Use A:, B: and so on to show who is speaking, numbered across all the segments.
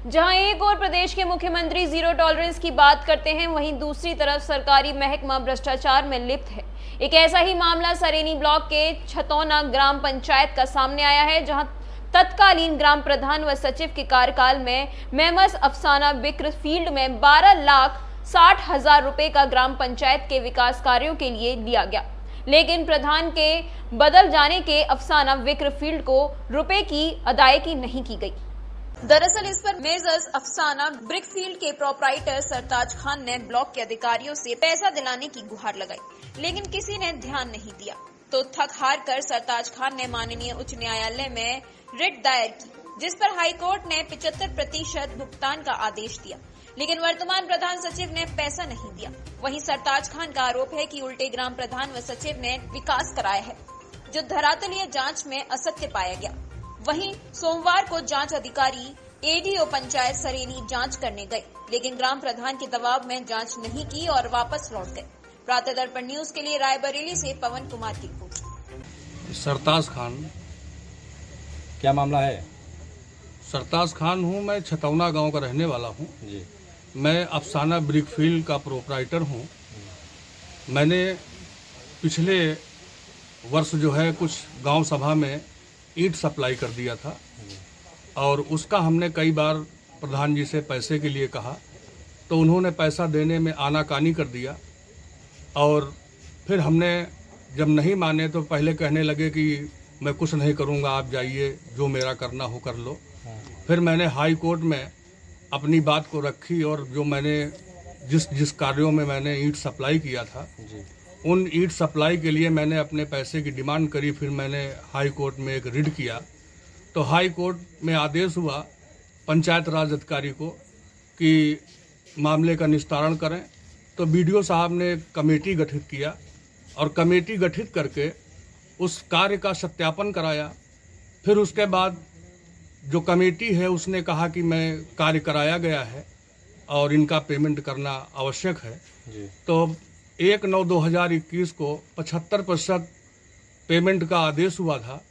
A: जहां एक और प्रदेश के मुख्यमंत्री जीरो टॉलरेंस की बात करते हैं, वहीं दूसरी तरफ सरकारी महकमा भ्रष्टाचार में लिप्त है। एक ऐसा ही मामला सरेनी ब्लॉक के छतौना ग्राम पंचायत का सामने आया है, जहां तत्कालीन ग्राम प्रधान व सचिव के कार्यकाल में मेमस अफसाना बिक्र फील्ड में 12,60,000 रुपए का ग्राम पंचायत के विकास कार्यों के लिए लिया गया, लेकिन प्रधान के बदल जाने के अफसाना विक्र फील्ड को रुपए की अदायगी नहीं की गई। दरअसल इस पर मेजर्स अफसाना ब्रिकफील्ड के प्रोपराइटर सरताज खान ने ब्लॉक के अधिकारियों से पैसा दिलाने की गुहार लगाई, लेकिन किसी ने ध्यान नहीं दिया। तो थक हार कर सरताज खान ने माननीय उच्च न्यायालय में रिट दायर की, जिस पर हाईकोर्ट ने 75% भुगतान का आदेश दिया, लेकिन वर्तमान प्रधान सचिव ने पैसा नहीं दिया। वहीं सरताज खान का आरोप है कि उल्टे ग्राम प्रधान व सचिव ने विकास कराया है, जो धरातलीय जांच में असत्य पाया गया। वहीं सोमवार को जांच अधिकारी एडीओ पंचायत सरेनी जांच करने गए, लेकिन ग्राम प्रधान के दबाव में जांच नहीं की और वापस लौट गए। प्रातः दर्पण न्यूज के लिए रायबरेली से पवन कुमार की रिपोर्ट।
B: सरताज खान।
C: क्या मामला है?
B: सरताज खान हूँ, मैं छतौना गांव का रहने वाला हूँ
C: जी।
B: मैं अफसाना ब्रिकफील्ड का प्रोपराइटर हूँ। मैंने पिछले वर्ष जो है कुछ गांव सभा में ईंट सप्लाई कर दिया था और उसका हमने कई बार प्रधान जी से पैसे के लिए कहा, तो उन्होंने पैसा देने में आनाकानी कर दिया और फिर हमने जब नहीं माने तो पहले कहने लगे कि मैं कुछ नहीं करूंगा, आप जाइए, जो मेरा करना हो कर लो। फिर मैंने हाई कोर्ट में अपनी बात को रखी और जो मैंने जिस कार्यों में मैंने ईंट सप्लाई किया था
C: जी।
B: उन ईंट सप्लाई के लिए मैंने अपने पैसे की डिमांड करी। फिर मैंने हाई कोर्ट में एक रिट किया, तो हाई कोर्ट में आदेश हुआ पंचायत राज अधिकारी को कि मामले का निस्तारण करें। तो बीडीओ साहब ने कमेटी गठित किया और कमेटी गठित करके उस कार्य का सत्यापन कराया। फिर उसके बाद जो कमेटी है उसने कहा कि मैं कार्य कराया गया है और इनका पेमेंट करना आवश्यक है
C: जी।
B: तो 1/9/2021 को 75% पेमेंट का आदेश हुआ था।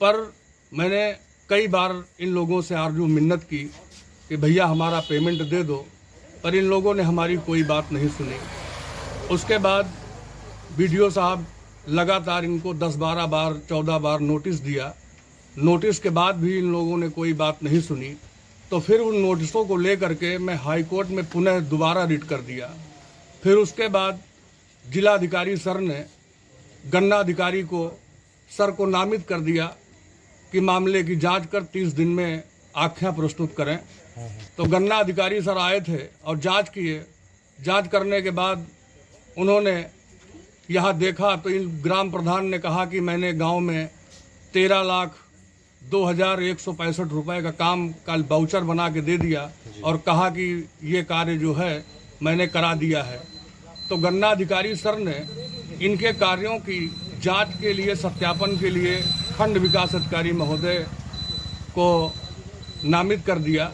B: पर मैंने कई बार इन लोगों से आरजू मिन्नत की कि भैया हमारा पेमेंट दे दो, पर इन लोगों ने हमारी कोई बात नहीं सुनी। उसके बाद बीडीओ साहब लगातार इनको 10-12 बार 14 बार नोटिस दिया। नोटिस के बाद भी इन लोगों ने कोई बात नहीं सुनी। तो फिर उन नोटिसों को लेकर के मैं हाई कोर्ट में पुनः दोबारा रिट कर दिया। फिर उसके बाद जिलाधिकारी सर ने गन्ना अधिकारी को सर को नामित कर दिया कि मामले की जांच कर 30 दिन में आख्या प्रस्तुत करें। तो गन्ना अधिकारी सर आए थे और जांच किए। जांच करने के बाद उन्होंने यहाँ देखा तो इन ग्राम प्रधान ने कहा कि मैंने गांव में 13,02,165 रुपए का काम का बाउचर बना के दे दिया और कहा कि ये कार्य जो है मैंने करा दिया है। तो गन्ना अधिकारी सर ने इनके कार्यों की जांच के लिए, सत्यापन के लिए खंड विकास अधिकारी महोदय को नामित कर दिया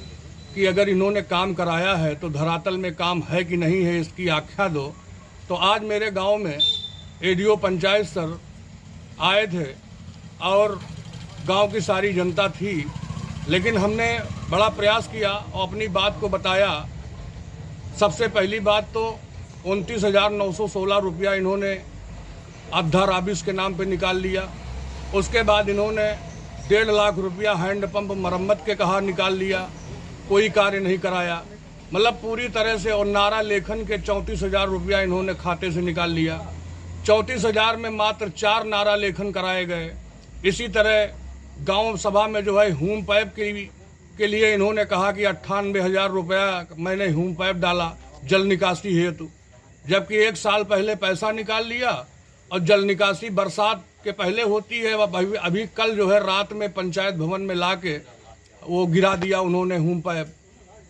B: कि अगर इन्होंने काम कराया है तो धरातल में काम है कि नहीं है, इसकी आख्या दो। तो आज मेरे गांव में एडीओ पंचायत सर आए थे और गांव की सारी जनता थी, लेकिन हमने बड़ा प्रयास किया और अपनी बात को बताया। सबसे पहली बात तो 29,916 रुपया इन्होंने अद्धा राबिस के नाम पे निकाल लिया। उसके बाद इन्होंने 1.5 लाख रुपया हैंडपंप मरम्मत के कहा निकाल लिया, कोई कार्य नहीं कराया। मतलब पूरी तरह से। और नारा लेखन के 34,000 रुपया इन्होंने खाते से निकाल लिया। 34,000 में मात्र 4 नारा लेखन कराए गए। इसी तरह गांव सभा में जो है होम पाइप के लिए इन्होंने कहा कि 98,000 रुपया मैंने होम पाइप डाला जल निकासी हेतु, जबकि 1 साल पहले पैसा निकाल लिया और जल निकासी बरसात के पहले होती है। अभी कल जो है रात में पंचायत भवन में लाके वो गिरा दिया उन्होंने होम पाइप।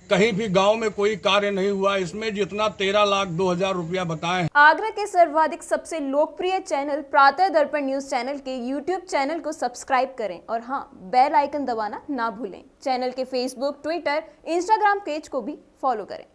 B: कहीं भी गांव में कोई कार्य नहीं हुआ इसमें, जितना 13,02,000 रुपया बताए।
A: आगरा के सर्वाधिक सबसे लोकप्रिय चैनल प्रातः दर्पण न्यूज चैनल के यूट्यूब चैनल को सब्सक्राइब करें और हाँ, बेल आइकन दबाना ना भूलें। चैनल के फेसबुक, ट्विटर, इंस्टाग्राम पेज को भी फॉलो करें।